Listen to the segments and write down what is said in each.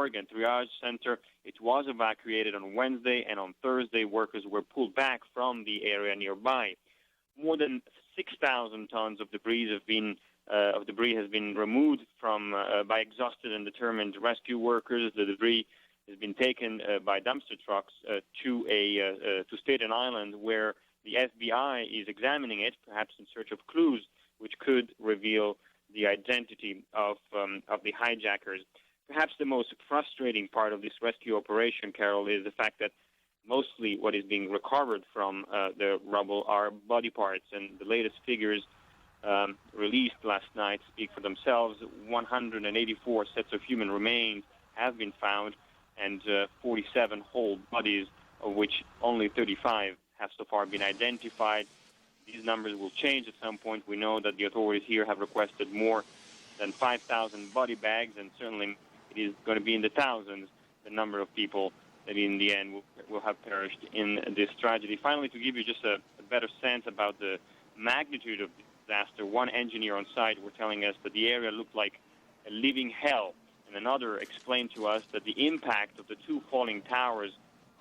morgue and triage center. It was evacuated on Wednesday, and on Thursday, workers were pulled back from the area nearby. More than 6,000 tons of debris has been removed from by exhausted and determined rescue workers. The debris has been taken by dumpster trucks to Staten Island, where the FBI is examining it, perhaps in search of clues which could reveal the identity of the hijackers. Perhaps the most frustrating part of this rescue operation, Carol, is the fact that mostly what is being recovered from the rubble are body parts, and the latest figures released last night speak for themselves. 184 sets of human remains have been found, and 47 whole bodies, of which only 35 have so far been identified. These numbers will change at some point. We know that the authorities here have requested more than 5,000 body bags, and certainly it is going to be in the thousands, the number of people that in the end will have perished in this tragedy. Finally, to give you just a better sense about the magnitude of the disaster, one engineer on site were telling us that the area looked like a living hell, and another explained to us that the impact of the two falling towers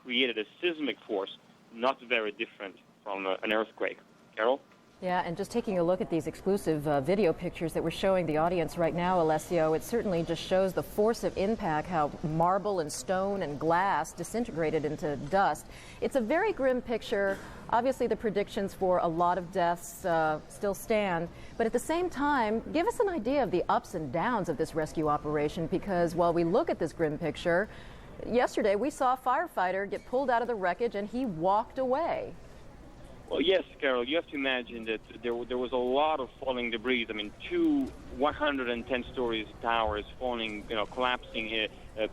created a seismic force not very different from an earthquake. Carol? Yeah, and just taking a look at these exclusive video pictures that we're showing the audience right now, Alessio, it certainly just shows the force of impact, how marble and stone and glass disintegrated into dust. It's a very grim picture. Obviously, the predictions for a lot of deaths still stand, but at the same time, give us an idea of the ups and downs of this rescue operation, because while we look at this grim picture, yesterday we saw a firefighter get pulled out of the wreckage and he walked away. Well, yes, Carol, you have to imagine that there was a lot of falling debris. I mean, two 110 stories towers falling, collapsing,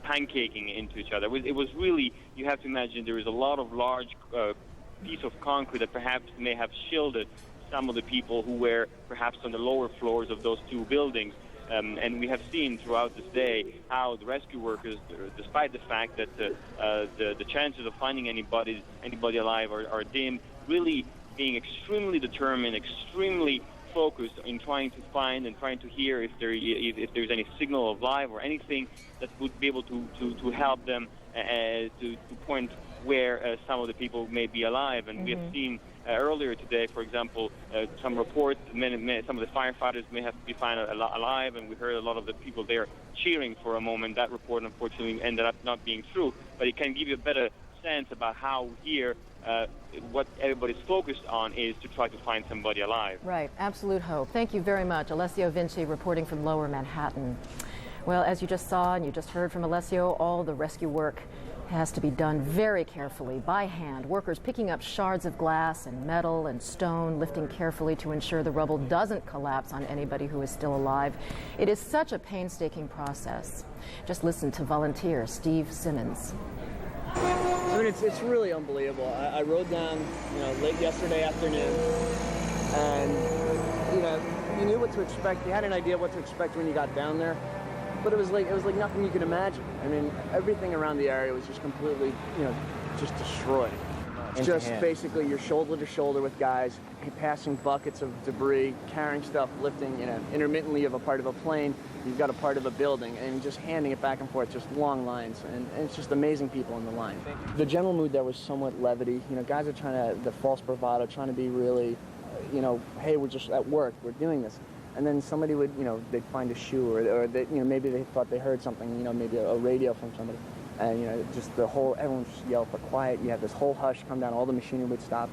pancaking into each other. It was really, you have to imagine there is a lot of large piece of concrete that perhaps may have shielded some of the people who were perhaps on the lower floors of those two buildings. And we have seen throughout this day how the rescue workers, despite the fact that the chances of finding anybody alive are dim, really being extremely determined, extremely focused in trying to find and trying to hear if there's any signal of life or anything that would be able to help them to point where some of the people may be alive. And we have seen earlier today, for example, some reports, some of the firefighters may have been found alive, and we heard a lot of the people there cheering for a moment. That report, unfortunately, ended up not being true, but it can give you a better sense about how here what everybody's focused on is to try to find somebody alive. Right, absolute hope. Thank you very much. Alessio Vinci reporting from Lower Manhattan. Well, as you just saw and you just heard from Alessio, all the rescue work has to be done very carefully by hand. Workers picking up shards of glass and metal and stone, lifting carefully to ensure the rubble doesn't collapse on anybody who is still alive. It is such a painstaking process. Just listen to volunteer Steve Simmons. I mean, it's really unbelievable. I rode down, late yesterday afternoon, and you knew what to expect. You had an idea of what to expect when you got down there, but it was like nothing you could imagine. I mean, everything around the area was just completely, just destroyed. Just basically you're shoulder to shoulder with guys, passing buckets of debris, carrying stuff, lifting, intermittently you have a part of a plane, you've got a part of a building, and just handing it back and forth, just long lines, and it's just amazing people in the line. The general mood there was somewhat levity. Guys are trying to, the false bravado, trying to be really, hey, we're just at work, we're doing this. And then somebody would, they'd find a shoe, or they, maybe they thought they heard something, maybe a radio from somebody. And, just everyone just yelled for quiet. You had this whole hush come down, all the machinery would stop.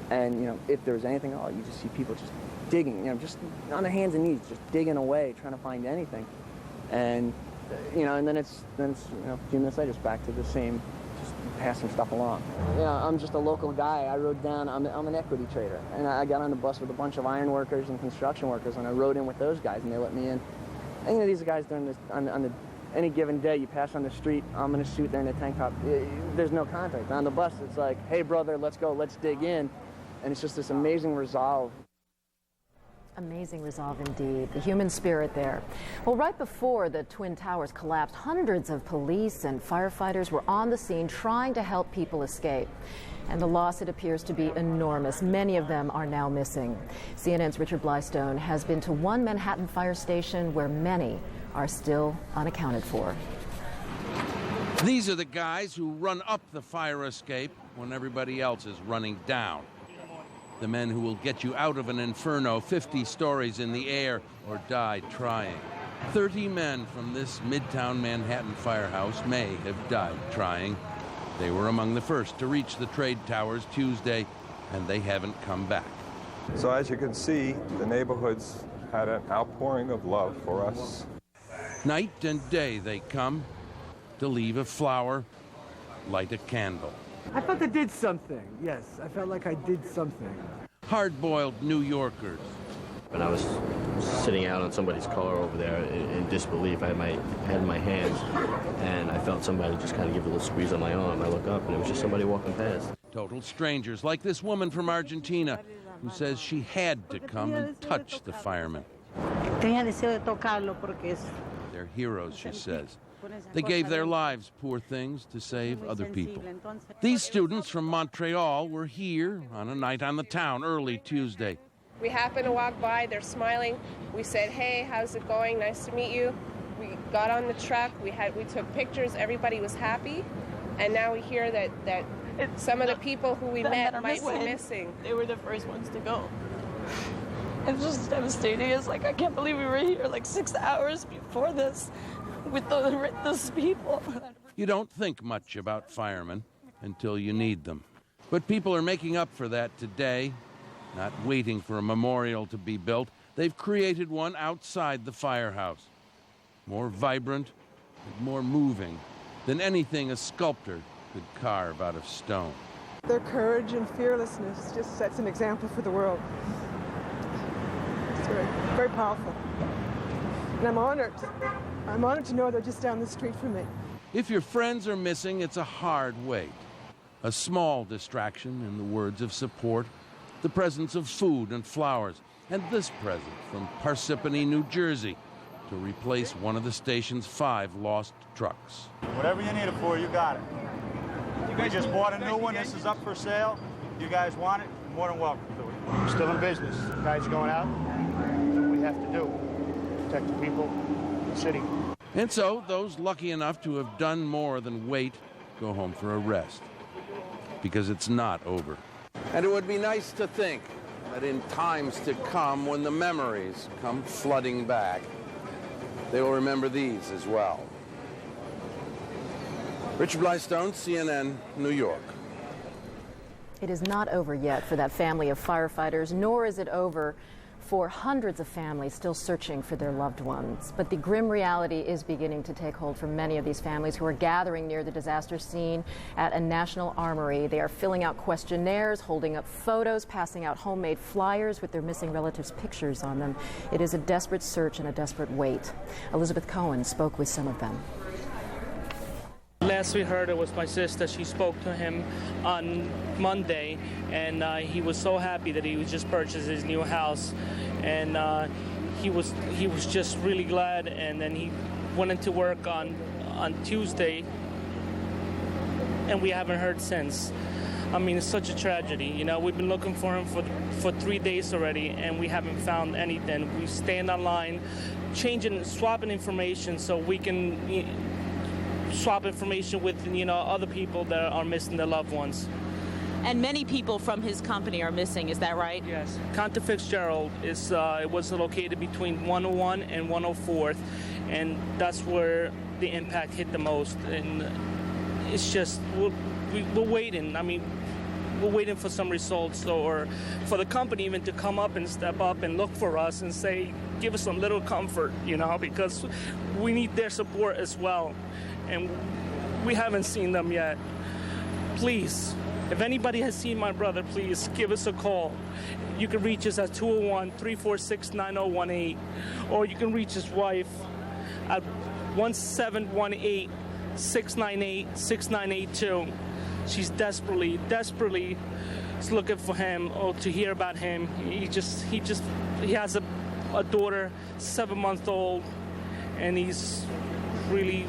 And, if there was anything, you just see people just digging, just on their hands and knees, just digging away, trying to find anything. And, and then it's a few minutes later, it's back to the same, just passing stuff along. I'm just a local guy. I rode down, I'm an equity trader. And I got on the bus with a bunch of iron workers and construction workers, and I rode in with those guys, and they let me in. And, these guys during this, on any given day, you pass on the street, I'm in a suit, they're in a tank top. There's no contact. On the bus, it's like, hey, brother, let's go, let's dig in. And it's just this amazing resolve. Amazing resolve indeed. The human spirit there. Well, right before the Twin Towers collapsed, hundreds of police and firefighters were on the scene trying to help people escape. And the loss, it appears to be enormous. Many of them are now missing. CNN's Richard Blystone has been to one Manhattan fire station where many are still unaccounted for. These are the guys who run up the fire escape when everybody else is running down. The men who will get you out of an inferno 50 stories in the air or die trying. 30 men from this Midtown Manhattan firehouse may have died trying. They were among the first to reach the trade towers Tuesday, and they haven't come back. So as you can see, the neighborhoods had an outpouring of love for us. Night and day they come to leave a flower, light a candle. I felt I did something, yes. I felt like I did something. Hard-boiled New Yorkers. When I was sitting out on somebody's car over there in disbelief, I had my head in my hands, and I felt somebody just kind of give a little squeeze on my arm. I look up, and it was just somebody walking past. Total strangers, like this woman from Argentina, who says she had to come and touch the firemen. They're heroes, she says. They gave their lives, poor things, to save other people. These students from Montreal were here on a night on the town early Tuesday. We happened to walk by, they're smiling. We said, hey, how's it going? Nice to meet you. We got on the truck, we took pictures, everybody was happy. And now we hear that some of the people who we met might be missing. They were the first ones to go. It's just devastating. It's like, I can't believe we were here like 6 hours before this with those people. You don't think much about firemen until you need them. But people are making up for that today, not waiting for a memorial to be built. They've created one outside the firehouse, more vibrant and more moving than anything a sculptor could carve out of stone. Their courage and fearlessness just sets an example for the world. It's very, very powerful. And I'm honored. I'm honored to know they're just down the street from me. If your friends are missing, it's a hard wait. A small distraction, in the words of support, the presence of food and flowers, and this present from Parsippany, New Jersey, to replace one of the station's 5 lost trucks. Whatever you need it for, you got it. We just bought a new one. This is up for sale. You guys want it, you're more than welcome to it. We're still in business. Guys going out, what we have to do, protect the people, the city. And so those lucky enough to have done more than wait go home for a rest, because it's not over. And it would be nice to think that in times to come, when the memories come flooding back, they will remember these as well. Richard Blystone, CNN, New York. It is not over yet for that family of firefighters, nor is it over for hundreds of families still searching for their loved ones. But the grim reality is beginning to take hold for many of these families who are gathering near the disaster scene at a national armory. They are filling out questionnaires, holding up photos, passing out homemade flyers with their missing relatives' pictures on them. It is a desperate search and a desperate wait. Elizabeth Cohen spoke with some of them. Last we heard, it was my sister. She spoke to him on Monday, and he was so happy that he was just purchased his new house, and he was just really glad. And then he went into work on Tuesday, and we haven't heard since. I mean, it's such a tragedy. You know, we've been looking for him for 3 days already, and we haven't found anything. We stand online, swapping information so we can swap information with, other people that are missing their loved ones. And many people from his company are missing, is that right? Yes. Cantor Fitzgerald it was located between 101 and 104th, and that's where the impact hit the most. And it's just, we're waiting. I mean, we're waiting for some results, or for the company even to come up and step up and look for us and say, give us some little comfort, because we need their support as well. And we haven't seen them yet. Please, if anybody has seen my brother, please give us a call. You can reach us at 201-346-9018, or you can reach his wife at 1718-698-6982. She's desperately is looking for him, or to hear about him. He has a daughter, 7-month-old, and he's really.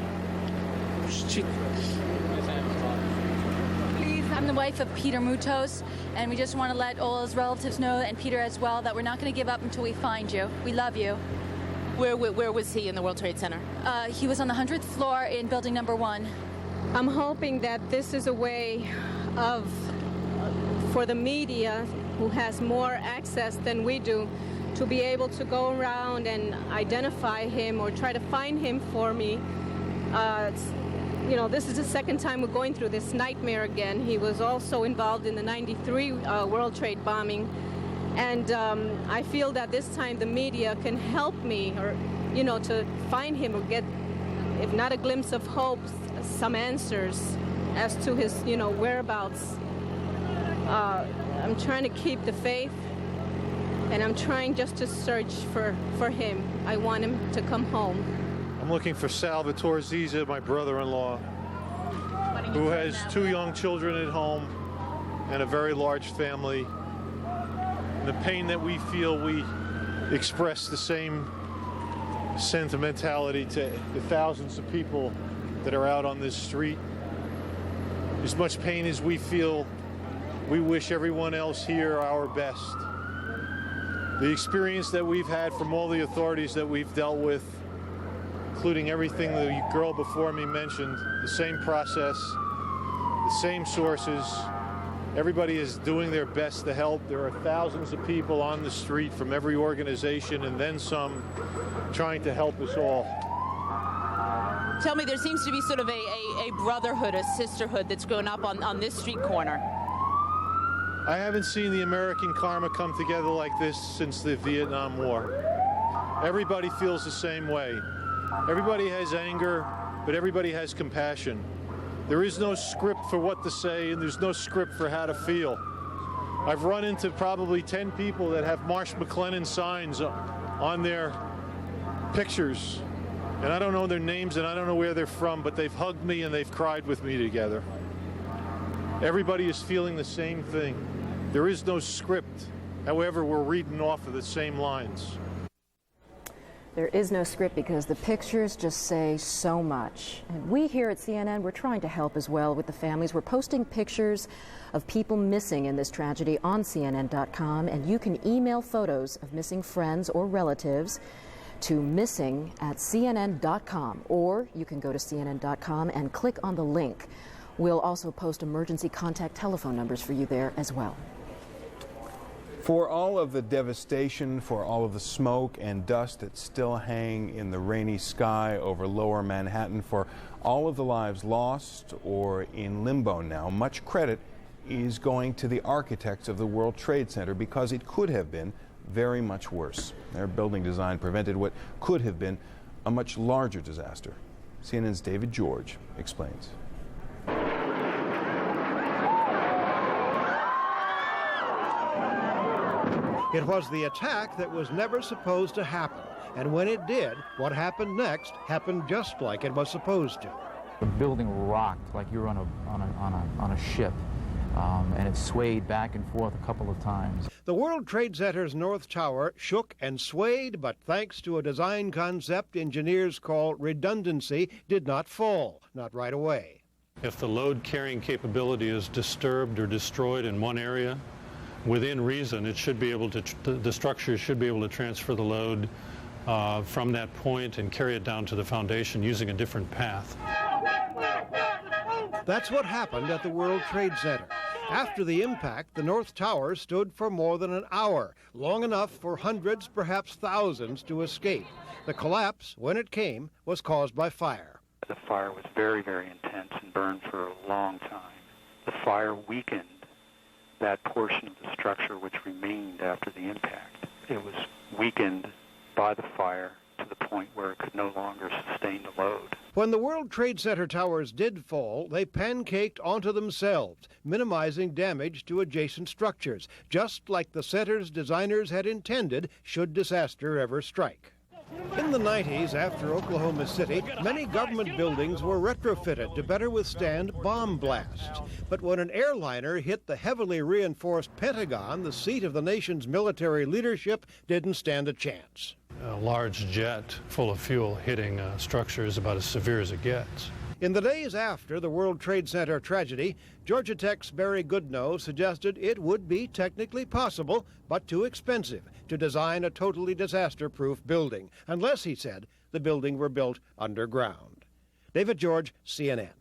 Please, I'm the wife of Peter Mutos, and we just want to let all his relatives know, and Peter as well, that we're not going to give up until we find you. We love you. Where was he in the World Trade Center? He was on the 100th floor in building number 1. I'm hoping that this is a way for the media, who has more access than we do, to be able to go around and identify him or try to find him for me. This is the second time we're going through this nightmare again. He was also involved in the '93 World Trade bombing. And I feel that this time the media can help me, or, to find him or get, if not a glimpse of hope, some answers as to his, whereabouts. I'm trying to keep the faith, and I'm trying just to search for him. I want him to come home. I'm looking for Salvatore Ziza, my brother-in-law, who has 2 young children at home and a very large family. And the pain that we feel, we express the same sentimentality to the thousands of people that are out on this street. As much pain as we feel, we wish everyone else here our best. The experience that we've had from all the authorities that we've dealt with, including everything the girl before me mentioned, the same process, the same sources. Everybody is doing their best to help. There are thousands of people on the street from every organization and then some trying to help us all. Tell me, there seems to be sort of a brotherhood, a sisterhood that's grown up on this street corner. I haven't seen the American karma come together like this since the Vietnam War. Everybody feels the same way. Everybody has anger, but everybody has compassion. There is no script for what to say, and there's no script for how to feel. I've run into probably 10 people that have Marsh McLennan signs on their pictures, and I don't know their names and I don't know where they're from, but they've hugged me and they've cried with me together. Everybody is feeling the same thing. There is no script. However, we're reading off of the same lines. There is no script because the pictures just say so much. And we here at CNN, we're trying to help as well with the families. We're posting pictures of people missing in this tragedy on CNN.com, and you can email photos of missing friends or relatives to missing@cnn.com, or you can go to CNN.com and click on the link. We'll also post emergency contact telephone numbers for you there as well. For all of the devastation, for all of the smoke and dust that still hang in the rainy sky over lower Manhattan, for all of the lives lost or in limbo now, much credit is going to the architects of the World Trade Center, because it could have been very much worse. Their building design prevented what could have been a much larger disaster. CNN's David George explains. It was the attack that was never supposed to happen. And when it did, what happened next happened just like it was supposed to. The building rocked like you were on a ship, and it swayed back and forth a couple of times. The World Trade Center's North Tower shook and swayed, but thanks to a design concept engineers call redundancy, did not fall, not right away. If the load carrying capability is disturbed or destroyed in one area, within reason, it should be able to, the structure should be able to transfer the load from that point and carry it down to the foundation using a different path. That's what happened at the World Trade Center. After the impact, the North Tower stood for more than an hour, long enough for hundreds, perhaps thousands, to escape. The collapse, when it came, was caused by fire. The fire was very, very intense and burned for a long time. The fire weakened that portion of the structure which remained after the impact. It was weakened by the fire to the point where it could no longer sustain the load. When the World Trade Center towers did fall, they pancaked onto themselves, minimizing damage to adjacent structures, just like the center's designers had intended should disaster ever strike. In the 90s, after Oklahoma City, many government buildings were retrofitted to better withstand bomb blasts. But when an airliner hit the heavily reinforced Pentagon, the seat of the nation's military leadership didn't stand a chance. A large jet full of fuel hitting a structure is about as severe as it gets. In the days after the World Trade Center tragedy, Georgia Tech's Barry Goodnow suggested it would be technically possible, but too expensive, to design a totally disaster-proof building, unless, he said, the building were built underground. David George, CNN.